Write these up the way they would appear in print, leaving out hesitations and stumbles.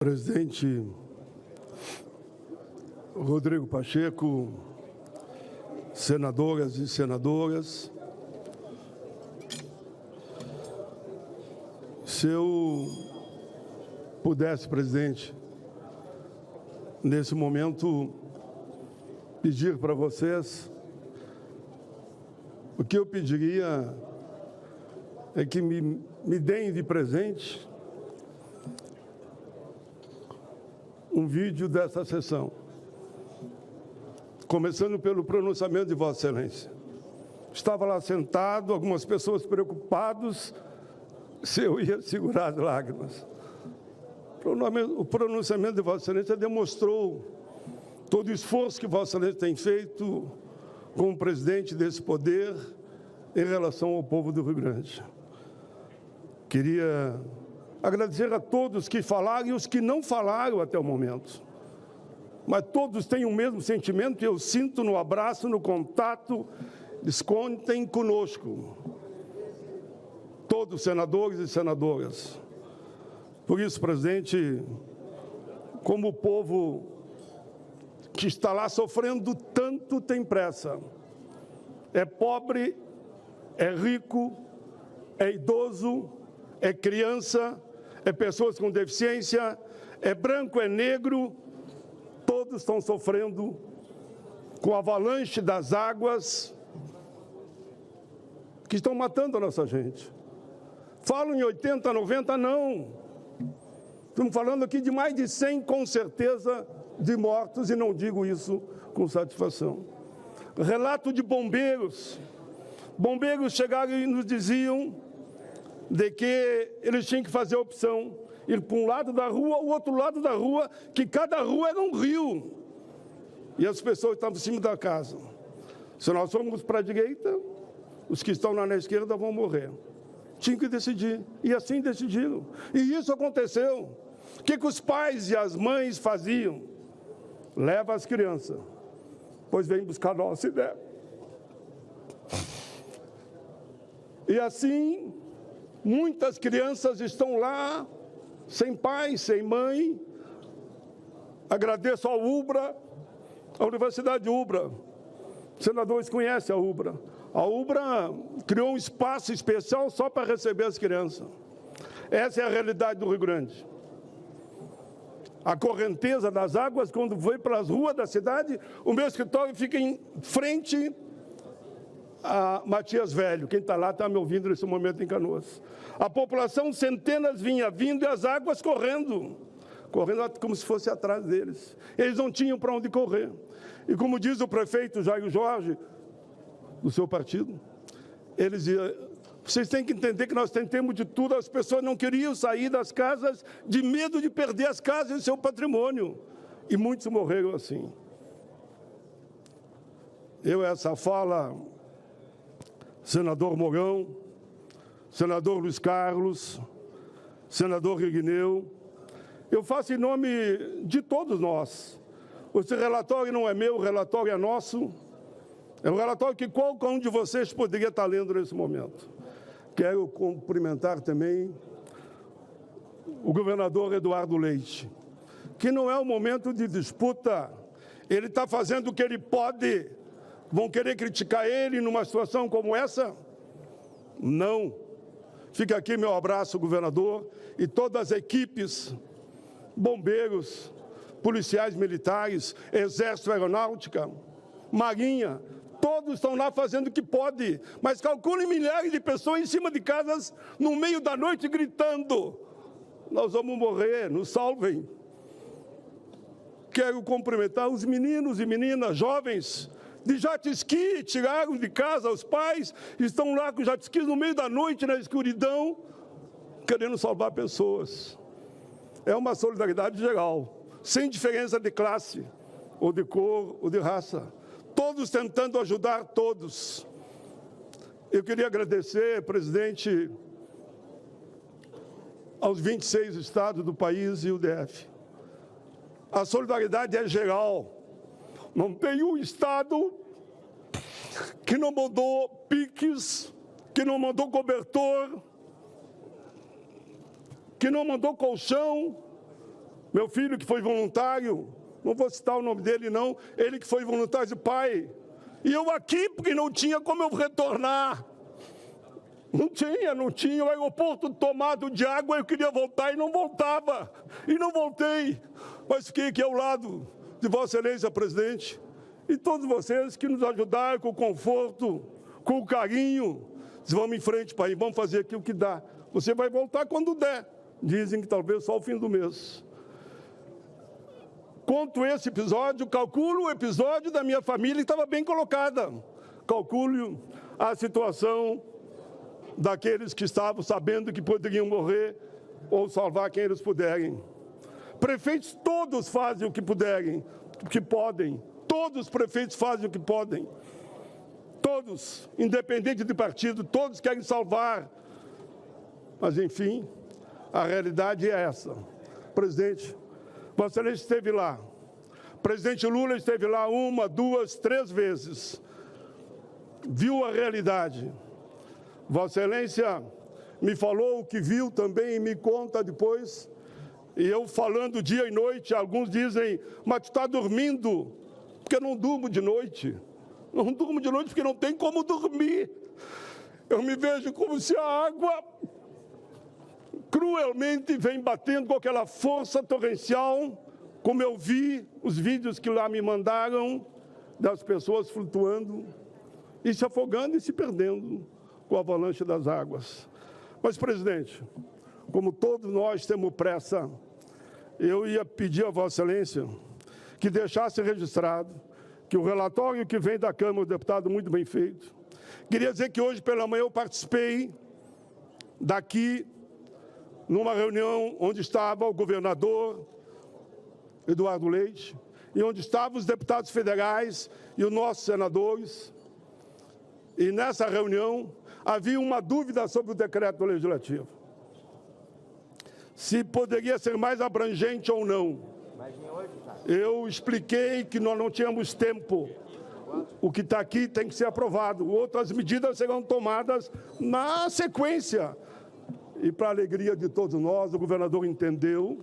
Presidente Rodrigo Pacheco, senadoras e senadores, se eu pudesse, presidente, nesse momento, pedir para vocês, o que eu pediria é que me deem de presente um vídeo dessa sessão, começando pelo pronunciamento de Vossa Excelência. Estava lá sentado, algumas pessoas preocupadas se eu ia segurar as lágrimas. O pronunciamento de Vossa Excelência demonstrou todo o esforço que Vossa Excelência tem feito como presidente desse poder em relação ao povo do Rio Grande. Queria agradecer a todos que falaram e os que não falaram até o momento. Mas todos têm o mesmo sentimento e eu sinto no abraço, no contato, eles contem conosco. Todos senadores e senadoras. Por isso, presidente, como o povo que está lá sofrendo tanto tem pressa. É pobre, é rico, é idoso, é criança, é pessoas com deficiência, é branco, é negro, todos estão sofrendo com a avalanche das águas que estão matando a nossa gente. Falam em 80, 90, não. Estamos falando aqui de mais de 100, com certeza, de mortos, e não digo isso com satisfação. Relato de bombeiros. Bombeiros chegaram e nos diziam de que eles tinham que fazer a opção, ir para um lado da rua, o outro lado da rua, que cada rua era um rio. E as pessoas estavam em cima da casa. Se nós formos para a direita, os que estão lá na esquerda vão morrer. Tinham que decidir, e assim decidiram. E isso aconteceu. O que os pais e as mães faziam? Leva as crianças, pois vem buscar nossa ideia. E assim, muitas crianças estão lá, sem pai, sem mãe. Agradeço ao UBRA, à Universidade UBRA. Os senadores conhecem a UBRA. A UBRA criou um espaço especial só para receber as crianças. Essa é a realidade do Rio Grande. A correnteza das águas, quando foi para as ruas da cidade, o meu escritório fica em frente a Matias Velho. Quem está lá está me ouvindo nesse momento em Canoas. A população, centenas vinha vindo e as águas correndo como se fosse atrás deles. Eles não tinham para onde correr. E como diz o prefeito Jair Jorge, do seu partido, ele dizia: vocês têm que entender que nós tentamos de tudo, as pessoas não queriam sair das casas de medo de perder as casas e o seu patrimônio. E muitos morreram assim. Essa fala, senador Mourão, senador Luiz Carlos, senador Irineu, eu faço em nome de todos nós. Esse relatório não é meu, o relatório é nosso. É um relatório que qualquer um de vocês poderia estar lendo nesse momento. Quero cumprimentar também o governador Eduardo Leite, que não é um momento de disputa. Ele está fazendo o que ele pode. Vão querer criticar ele numa situação como essa? Não. Fica aqui meu abraço, governador, e todas as equipes, bombeiros, policiais militares, Exército, Aeronáutica, Marinha, todos estão lá fazendo o que pode, mas calculem milhares de pessoas em cima de casas, no meio da noite, gritando: nós vamos morrer, nos salvem. Quero cumprimentar os meninos e meninas, jovens, de jet ski, tiraram de casa os pais, estão lá com jet ski no meio da noite, na escuridão, querendo salvar pessoas. É uma solidariedade geral, sem diferença de classe, ou de cor, ou de raça. Todos tentando ajudar todos. Eu queria agradecer, presidente, aos 26 estados do país e o DF. A solidariedade é geral. Não tem um estado que não mandou piques, que não mandou cobertor, que não mandou colchão, Meu filho que foi voluntário, não vou citar o nome dele não, ele que foi voluntário de pai. E eu aqui, porque não tinha como eu retornar. Não tinha, o aeroporto tomado de água, eu queria voltar e não voltava. E não voltei, mas fiquei aqui ao lado de Vossa Excelência, presidente, e todos vocês que nos ajudaram com o conforto, com o carinho. Vamos em frente, pai, vamos fazer aqui o que dá. Você vai voltar quando der. Dizem que talvez só o fim do mês. Conto esse episódio, calculo o episódio da minha família que estava bem colocada. Calculo a situação daqueles que estavam sabendo que poderiam morrer ou salvar quem eles puderem. Prefeitos todos fazem o que puderem, o que podem. Todos os prefeitos fazem o que podem. Todos, independente de partido, todos querem salvar. Mas, enfim, a realidade é essa. Presidente, Vossa Excelência esteve lá. Presidente Lula esteve lá 1, 2, 3 vezes. Viu a realidade. Vossa Excelência me falou o que viu também e me conta depois. E eu falando dia e noite, alguns dizem, mas tu está dormindo, porque eu não durmo de noite. Não durmo de noite porque não tem como dormir. Eu me vejo como se a água cruelmente vem batendo com aquela força torrencial, como eu vi os vídeos que lá me mandaram, das pessoas flutuando e se afogando e se perdendo com a avalanche das águas. Mas, presidente, como todos nós temos pressa, eu ia pedir a Vossa Excelência que deixasse registrado que o relatório que vem da Câmara, o deputado muito bem feito. Queria dizer que hoje pela manhã eu participei daqui numa reunião onde estava o governador Eduardo Leite e onde estavam os deputados federais e os nossos senadores. E nessa reunião havia uma dúvida sobre o decreto legislativo. Se poderia ser mais abrangente ou não. Eu expliquei que nós não tínhamos tempo. O que está aqui tem que ser aprovado. Outras medidas serão tomadas na sequência. E, para a alegria de todos nós, o governador entendeu,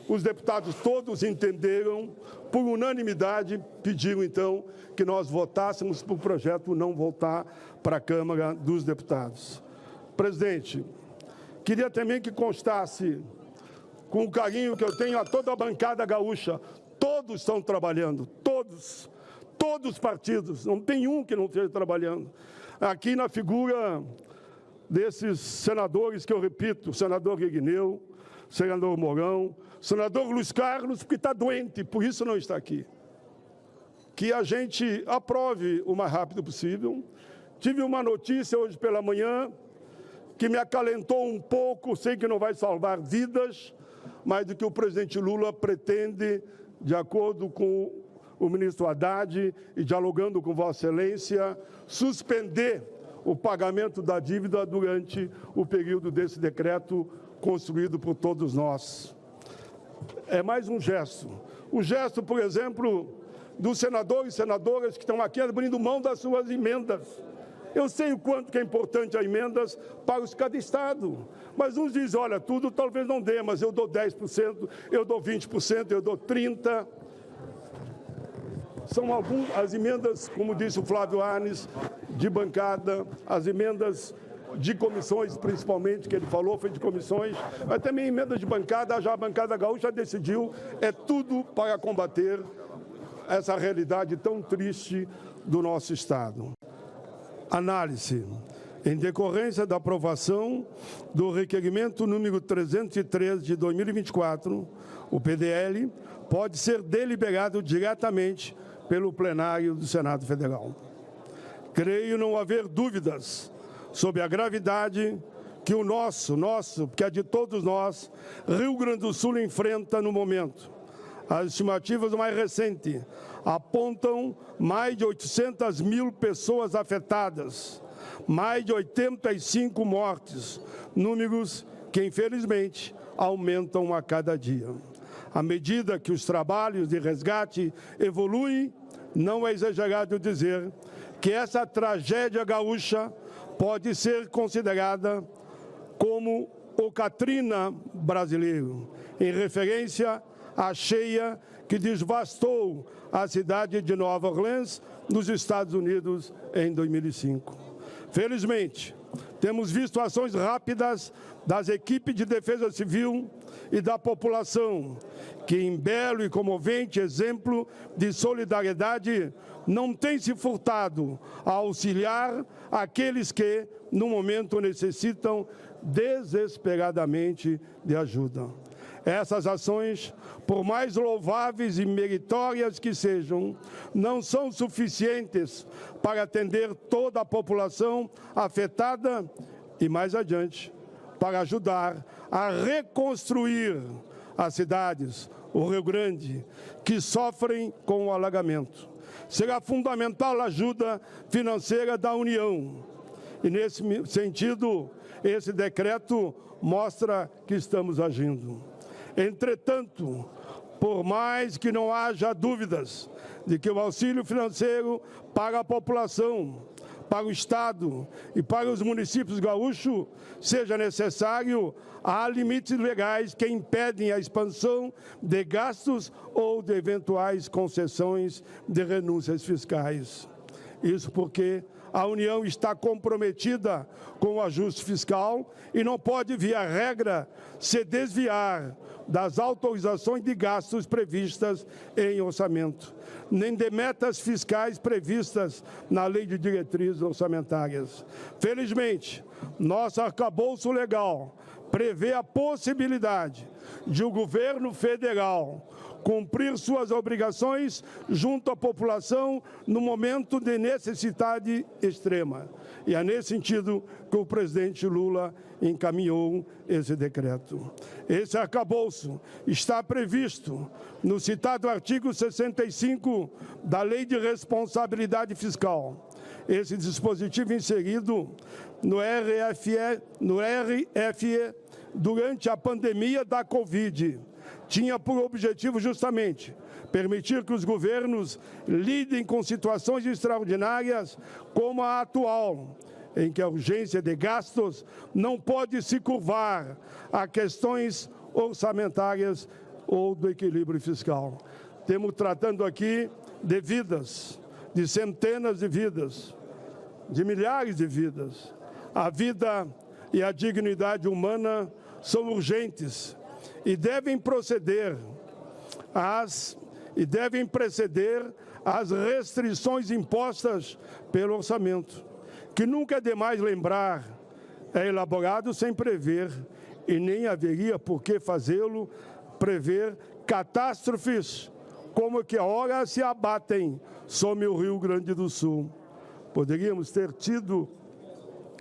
os deputados todos entenderam, por unanimidade, pediram, então, que nós votássemos para o projeto não voltar para a Câmara dos Deputados. Presidente, queria também que constasse, com o carinho que eu tenho a toda a bancada gaúcha, todos estão trabalhando, todos os partidos, não tem um que não esteja trabalhando. Aqui na figura desses senadores que eu repito, o senador Igneu, o senador Mourão, o senador Luiz Carlos, porque está doente, por isso não está aqui. Que a gente aprove o mais rápido possível. Tive uma notícia hoje pela manhã que me acalentou um pouco, sei que não vai salvar vidas, mas do que o presidente Lula pretende, de acordo com o ministro Haddad e dialogando com Vossa Excelência, suspender o pagamento da dívida durante o período desse decreto construído por todos nós. É mais um gesto. O gesto, por exemplo, dos senadores e senadoras que estão aqui abrindo mão das suas emendas. Eu sei o quanto que é importante as emendas para os cada estado, mas uns dizem, olha, tudo talvez não dê, mas eu dou 10%, eu dou 20%, eu dou 30%. São as emendas, como disse o Flávio Arnes, de bancada, as emendas de comissões, principalmente, que ele falou, foi de comissões, mas também emendas de bancada, já a bancada gaúcha decidiu, é tudo para combater essa realidade tão triste do nosso Estado. Análise. Em decorrência da aprovação do requerimento número 303 de 2024, o PDL pode ser deliberado diretamente pelo plenário do Senado Federal. Creio não haver dúvidas sobre a gravidade que o nosso, que é de todos nós, Rio Grande do Sul enfrenta no momento. As estimativas mais recentes apontam mais de 800 mil pessoas afetadas, mais de 85 mortes, números que, infelizmente, aumentam a cada dia. À medida que os trabalhos de resgate evoluem, não é exagerado dizer que essa tragédia gaúcha pode ser considerada como o Katrina brasileiro, em referência à cheia que devastou a cidade de Nova Orleans, nos Estados Unidos, em 2005. Felizmente, temos visto ações rápidas das equipes de defesa civil e da população, que, em belo e comovente exemplo de solidariedade, não tem se furtado a auxiliar aqueles que, no momento, necessitam desesperadamente de ajuda. Essas ações, por mais louváveis e meritórias que sejam, não são suficientes para atender toda a população afetada e, mais adiante, para ajudar a reconstruir as cidades, o Rio Grande, que sofrem com o alagamento. Será fundamental a ajuda financeira da União. E, nesse sentido, esse decreto mostra que estamos agindo. Entretanto, por mais que não haja dúvidas de que o auxílio financeiro para a população, para o Estado e para os municípios gaúchos seja necessário, há limites legais que impedem a expansão de gastos ou de eventuais concessões de renúncias fiscais. Isso porque a União está comprometida com o ajuste fiscal e não pode, via regra, se desviar das autorizações de gastos previstas em orçamento, nem de metas fiscais previstas na Lei de Diretrizes Orçamentárias. Felizmente, nosso arcabouço legal prevê a possibilidade de o governo federal cumprir suas obrigações junto à população no momento de necessidade extrema. E é nesse sentido que o presidente Lula encaminhou esse decreto. Esse arcabouço está previsto no citado artigo 65 da Lei de Responsabilidade Fiscal. Esse dispositivo inserido no RFE durante a pandemia da Covid tinha por objetivo justamente permitir que os governos lidem com situações extraordinárias como a atual, em que a urgência de gastos não pode se curvar a questões orçamentárias ou do equilíbrio fiscal. Estamos tratando aqui de vidas, de centenas de vidas, de milhares de vidas. A vida e a dignidade humana são urgentes e devem preceder as restrições impostas pelo orçamento, que nunca é demais lembrar, é elaborado sem prever, e nem haveria por que fazê-lo, prever catástrofes como que agora se abatem sobre o Rio Grande do Sul. Poderíamos ter tido,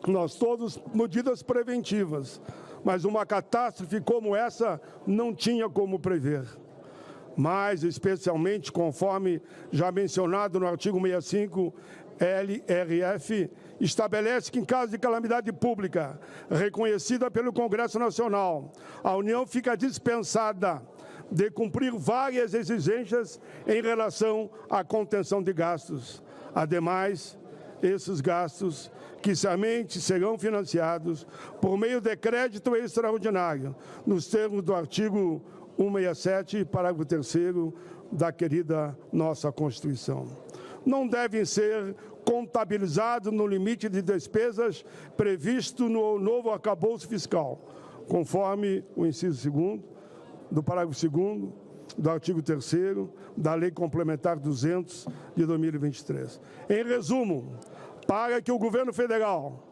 nós todos, medidas preventivas, mas uma catástrofe como essa não tinha como prever. Mas, especialmente, conforme já mencionado no artigo 65, LRF, estabelece que, em caso de calamidade pública reconhecida pelo Congresso Nacional, a União fica dispensada de cumprir várias exigências em relação à contenção de gastos. Ademais, esses gastos que somente serão financiados por meio de crédito extraordinário, nos termos do artigo 167, parágrafo 3º da querida nossa Constituição. Não devem ser contabilizados no limite de despesas previsto no novo arcabouço fiscal, conforme o inciso 2º do parágrafo 2º do artigo 3º da Lei Complementar 200 de 2023. Em resumo, para que o governo federal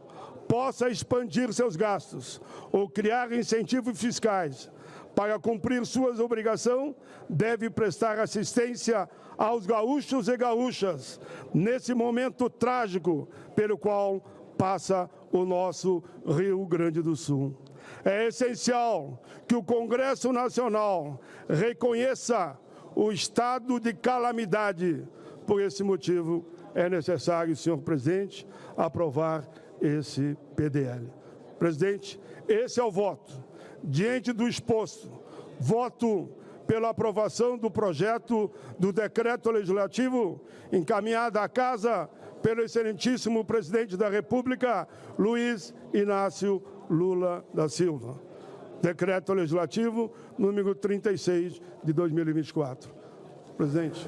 possa expandir seus gastos ou criar incentivos fiscais para cumprir suas obrigações, deve prestar assistência aos gaúchos e gaúchas nesse momento trágico pelo qual passa o nosso Rio Grande do Sul. É essencial que o Congresso Nacional reconheça o estado de calamidade. Por esse motivo, é necessário, senhor presidente, aprovar esse PDL. Presidente, esse é o voto. Diante do exposto, voto pela aprovação do projeto do decreto legislativo encaminhado à Casa pelo excelentíssimo presidente da República, Luiz Inácio Lula da Silva. Decreto Legislativo número 36 de 2024. Presidente.